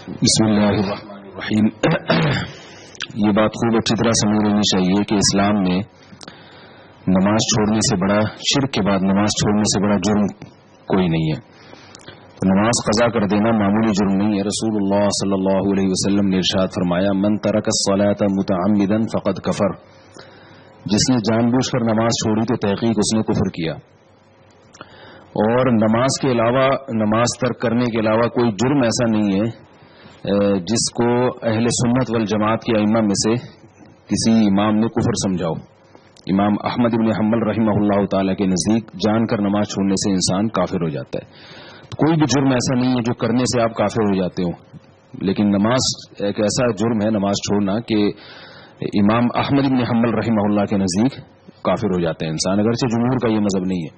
بسم اللہ الرحمن الرحیم. یہ بات خوب اچھی طرح سمجھ لینی چاہیے کہ اسلام میں نماز چھوڑنے سے بڑا، شرک کے بعد نماز چھوڑنے سے بڑا جرم کوئی نہیں ہے. تو نماز قضا کر دینا معمولی جرم نہیں ہے. رسول اللہ صلی اللہ علیہ وسلم نے ارشاد فرمایا، من ترک الصلاۃ متعمدا فقد کفر. جس نے جان بوجھ کر نماز چھوڑی تو تحقیق اس نے کفر کیا. اور نماز کے علاوہ، نماز ترک کرنے کے علاوہ کوئی جرم ایسا نہیں ہے جس کو اہل سنت والجماعت کے ائمہ میں سے کسی امام نے کفر سمجھاؤ. امام احمد بن حنبل رحمہ اللہ تعالی کے نزدیک جان کر نماز چھوڑنے سے انسان کافر ہو جاتا ہے. تو کوئی بھی جرم ایسا نہیں ہے جو کرنے سے آپ کافر ہو جاتے ہو. لیکن نماز ایک ایسا جرم ہے، نماز چھوڑنا، کہ امام احمد بن حنبل رحمہ اللہ کے نزدیک کافر ہو جاتا ہے انسان، اگرچہ جمہور کا یہ مذہب نہیں ہے.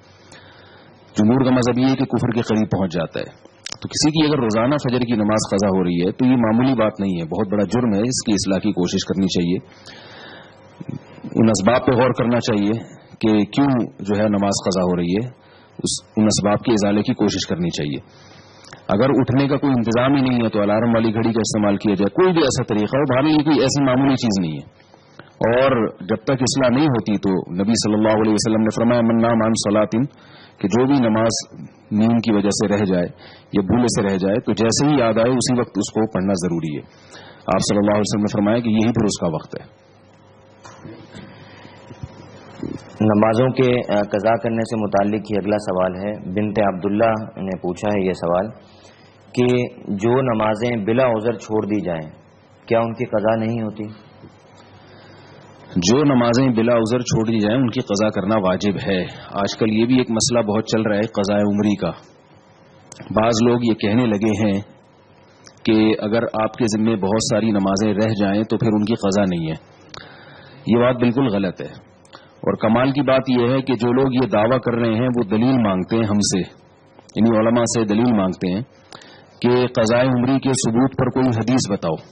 جمہور کا مذہب یہ ہے کہ کفر کے قریب پہنچ جاتا ہے. تو کسی کی اگر روزانہ فجر کی نماز قضا ہو رہی ہے تو یہ معمولی بات نہیں ہے، بہت بڑا جرم ہے. اس کی اصلاح کی کوشش کرنی چاہیے، ان اسباب پہ غور کرنا چاہیے کہ کیوں جو ہے نماز قضا ہو رہی ہے، ان اسباب کے ازالے کی کوشش کرنی چاہیے. اگر اٹھنے کا کوئی انتظام ہی نہیں ہے تو الارم والی گھڑی کا استعمال کیا جائے، کوئی بھی ایسا طریقہ ہو. بہرحال یہ کوئی ایسی معمولی چیز نہیں ہے. اور جب تک اصلاح نہیں ہوتی تو نبی صلی اللہ علیہ وسلم نے فرمایا، من نام عن صلاۃ، کہ جو بھی نماز نیند کی وجہ سے رہ جائے یا بھولے سے رہ جائے تو جیسے ہی یاد آئے اسی وقت اس کو پڑھنا ضروری ہے. آپ صلی اللہ علیہ وسلم نے فرمایا کہ یہی پھر اس کا وقت ہے. نمازوں کے قضا کرنے سے متعلق ہی اگلا سوال ہے. بنت عبداللہ نے پوچھا ہے یہ سوال کہ جو نمازیں بلا عذر چھوڑ دی جائیں کیا ان کی قضا نہیں ہوتی؟ جو نمازیں بلا عذر چھوڑ دی جائیں ان کی قضا کرنا واجب ہے. آج کل یہ بھی ایک مسئلہ بہت چل رہا ہے، قضاء عمری کا. بعض لوگ یہ کہنے لگے ہیں کہ اگر آپ کے ذمے بہت ساری نمازیں رہ جائیں تو پھر ان کی قضا نہیں ہے. یہ بات بالکل غلط ہے. اور کمال کی بات یہ ہے کہ جو لوگ یہ دعویٰ کر رہے ہیں وہ دلیل مانگتے ہیں ہم سے، یعنی علماء سے دلیل مانگتے ہیں کہ قضاء عمری کے ثبوت پر کوئی حدیث بتاؤ.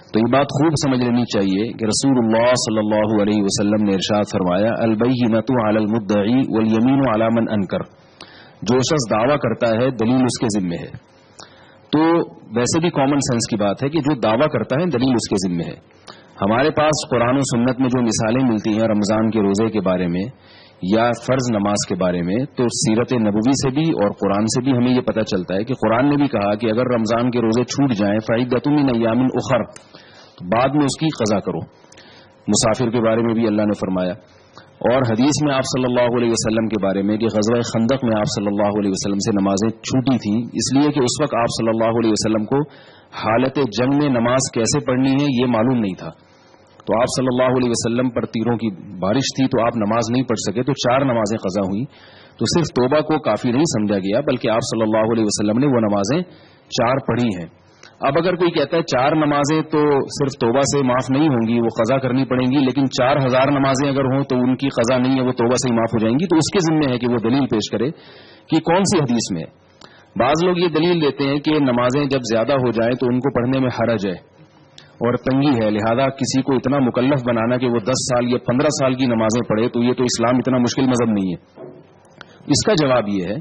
تو یہ بات خوب سمجھ لینی چاہیے کہ رسول اللہ صلی اللہ علیہ وسلم نے ارشاد فرمایا، البینۃ علی المدعی والیمین علی من انکر. جو شخص دعویٰ کرتا ہے دلیل اس کے ذمے ہے. تو ویسے بھی کامن سینس کی بات ہے کہ جو دعویٰ کرتا ہے دلیل اس کے ذمے ہے. ہمارے پاس قرآن و سنت میں جو مثالیں ملتی ہیں رمضان کے روزے کے بارے میں یا فرض نماز کے بارے میں، تو سیرت نبوی سے بھی اور قرآن سے بھی ہمیں یہ پتہ چلتا ہے کہ قرآن نے بھی کہا کہ اگر رمضان کے روزے چھوٹ جائیں فعدۃ من ایام اخر، تو بعد میں اس کی قضا کرو. مسافر کے بارے میں بھی اللہ نے فرمایا. اور حدیث میں آپ صلی اللہ علیہ وسلم کے بارے میں کہ غزوہ خندق میں آپ صلی اللہ علیہ وسلم سے نمازیں چھوٹی تھیں اس لیے کہ اس وقت آپ صلی اللہ علیہ وسلم کو حالت جنگ میں نماز کیسے پڑھنی ہے یہ معلوم نہیں تھا. تو آپ صلی اللہ علیہ وسلم پر تیروں کی بارش تھی تو آپ نماز نہیں پڑھ سکے، تو 4 نمازیں قضا ہوئیں. تو صرف توبہ کو کافی نہیں سمجھا گیا بلکہ آپ صلی اللہ علیہ وسلم نے وہ نمازیں 4 پڑھی ہیں. اب اگر کوئی کہتا ہے 4 نمازیں تو صرف توبہ سے معاف نہیں ہوں گی، وہ قضا کرنی پڑیں گی، لیکن 4000 نمازیں اگر ہوں تو ان کی قضا نہیں ہے، وہ توبہ سے ہی معاف ہو جائیں گی، تو اس کے ذمہ ہے کہ وہ دلیل پیش کرے کہ کون سی حدیث میں ہے. بعض لوگ یہ دلیل دیتے ہیں کہ نمازیں جب زیادہ ہو جائیں تو ان کو پڑھنے میں حرج ہے اور تنگی ہے، لہذا کسی کو اتنا مکلف بنانا کہ وہ 10 سال یا 15 سال کی نمازیں پڑھے تو یہ تو اسلام اتنا مشکل مذہب نہیں ہے. اس کا جواب یہ ہے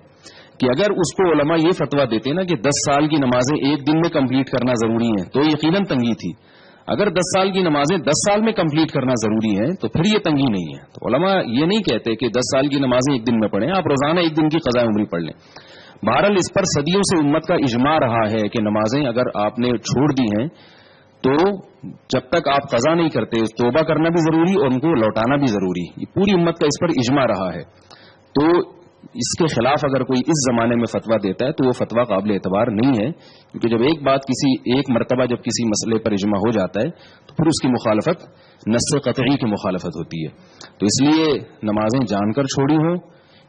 کہ اگر اس کو علماء یہ فتویٰ دیتے نا کہ 10 سال کی نمازیں ایک دن میں کمپلیٹ کرنا ضروری ہیں تو یقیناً تنگی تھی. اگر 10 سال کی نمازیں 10 سال میں کمپلیٹ کرنا ضروری ہیں تو پھر یہ تنگی نہیں ہے. تو علماء یہ نہیں کہتے کہ 10 سال کی نمازیں ایک دن میں پڑھیں، آپ روزانہ ایک دن کی قضاء عمری پڑھ لیں. بہرحال اس پر صدیوں سے امت کا اجماع رہا ہے کہ نمازیں اگر آپ نے چھوڑ دی ہیں تو جب تک آپ قضا نہیں کرتے توبہ کرنا بھی ضروری اور ان کو لوٹانا بھی ضروری. یہ پوری امت کا اس پر اجماع رہا ہے. تو اس کے خلاف اگر کوئی اس زمانے میں فتویٰ دیتا ہے تو وہ فتویٰ قابل اعتبار نہیں ہے، کیونکہ جب ایک مرتبہ جب کسی مسئلے پر اجماع ہو جاتا ہے تو پھر اس کی مخالفت نص قطعی کی مخالفت ہوتی ہے. تو اس لیے نمازیں جان کر چھوڑی ہوں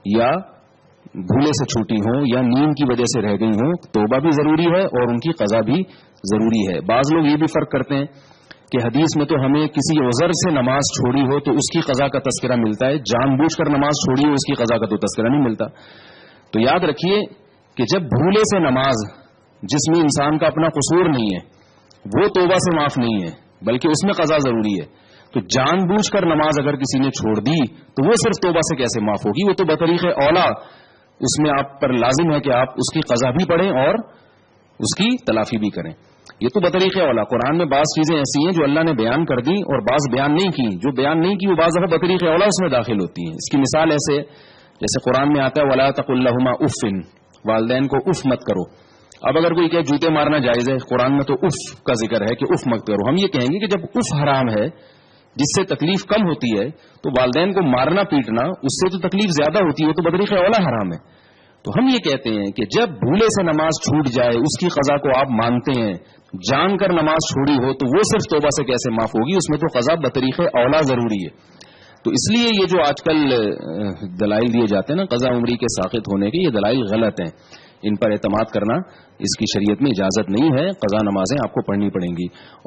یا بھولے سے چھوٹی ہوں یا نیند کی وجہ سے رہ گئی ہوں، توبہ بھی ضروری ہے اور ان کی قضا بھی ضروری ہے. بعض لوگ یہ بھی فرق کرتے ہیں کہ حدیث میں تو ہمیں کسی عذر سے نماز چھوڑی ہو تو اس کی قضا کا تذکرہ ملتا ہے، جان بوجھ کر نماز چھوڑی ہو اس کی قضا کا تو تذکرہ نہیں ملتا. تو یاد رکھیے کہ جب بھولے سے نماز جس میں انسان کا اپنا قصور نہیں ہے وہ توبہ سے معاف نہیں ہے بلکہ اس میں قضا ضروری ہے. تو جان بوجھ کر نماز اگر کسی نے چھوڑ دی تو وہ صرف توبہ سے کیسے معاف ہوگی؟ وہ تو بطریق اولا اس میں آپ پر لازم ہے کہ آپ اس کی قضا بھی پڑھیں اور اس کی تلافی بھی کریں. یہ تو بطریق اولا. قرآن میں بعض چیزیں ایسی ہیں جو اللہ نے بیان کر دی اور بعض بیان نہیں کی. جو بیان نہیں کی وہ بعض دفعہ بطریق اولا اس میں داخل ہوتی ہیں. اس کی مثال ایسے جیسے قرآن میں آتا ہے وَلَا تَقُل لَّهُمَا اُفٍّ، والدین کو اف مت کرو. اب اگر کوئی کہ جوتے مارنا جائز ہے، قرآن میں تو اف کا ذکر ہے کہ اف مت کرو. ہم یہ کہیں گے کہ جب اف حرام ہے جس سے تکلیف کم ہوتی ہے تو والدین کو مارنا پیٹنا اس سے تو تکلیف زیادہ ہوتی ہے، تو بطریق اولا حرام ہے. تو ہم یہ کہتے ہیں کہ جب بھولے سے نماز چھوٹ جائے اس کی قضا کو آپ مانتے ہیں، جان کر نماز چھوڑی ہو تو وہ صرف توبہ سے کیسے معاف ہوگی؟ اس میں تو قضا بطریق اولا ضروری ہے. تو اس لیے یہ جو آج کل دلائل دیے جاتے ہیں نا قضا عمری کے ساقط ہونے کے، یہ دلائل غلط ہیں. ان پر اعتماد کرنا اس کی شریعت میں اجازت نہیں ہے. قضا نمازیں آپ کو پڑھنی پڑیں گی.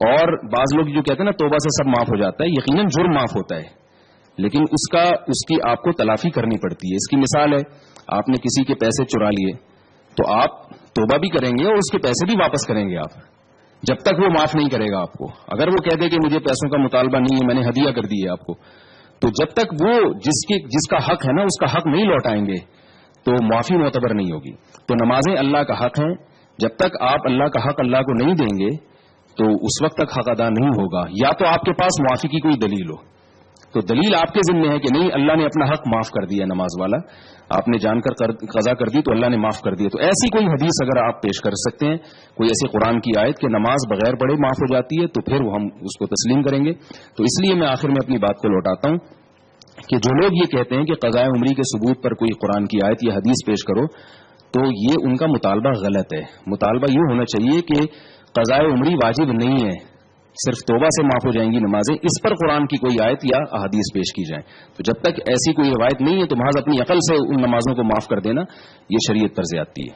اور بعض لوگ جو کہتے ہیں نا توبہ سے سب معاف ہو جاتا ہے، یقیناً جرم معاف ہوتا ہے لیکن اس کی آپ کو تلافی کرنی پڑتی ہے. اس کی مثال ہے آپ نے کسی کے پیسے چرا لیے تو آپ توبہ بھی کریں گے اور اس کے پیسے بھی واپس کریں گے آپ، جب تک وہ معاف نہیں کرے گا آپ کو. اگر وہ کہہ دے کہ مجھے پیسوں کا مطالبہ نہیں ہے، میں نے ہدیہ کر دی ہے آپ کو، تو جب تک وہ جس کا حق ہے نا اس کا حق نہیں لوٹائیں گے تو معافی معتبر نہیں ہوگی. تو نمازیں اللہ کا حق ہیں، جب تک آپ اللہ کا حق اللہ کو نہیں دیں گے تو اس وقت تک حق ادا نہیں ہوگا. یا تو آپ کے پاس معافی کی کوئی دلیل ہو، تو دلیل آپ کے ذمہ ہے کہ نہیں اللہ نے اپنا حق معاف کر دیا، نماز والا آپ نے جان کر قضا کر دی تو اللہ نے معاف کر دیا. تو ایسی کوئی حدیث اگر آپ پیش کر سکتے ہیں، کوئی ایسی قرآن کی آیت کہ نماز بغیر پڑھے معاف ہو جاتی ہے، تو پھر ہم اس کو تسلیم کریں گے. تو اس لیے میں آخر میں اپنی بات کو لوٹاتا ہوں کہ جو لوگ یہ کہتے ہیں کہ قضاء عمری کے ثبوت پر کوئی قرآن کی آیت یا حدیث پیش کرو، تو یہ ان کا مطالبہ غلط ہے. مطالبہ یہ ہونا چاہیے کہ قضاء عمری واجب نہیں ہے، صرف توبہ سے معاف ہو جائیں گی نمازیں، اس پر قرآن کی کوئی آیت یا احادیث پیش کی جائیں. تو جب تک ایسی کوئی روایت نہیں ہے تو محض اپنی عقل سے ان نمازوں کو معاف کر دینا یہ شریعت پر زیادتی ہے.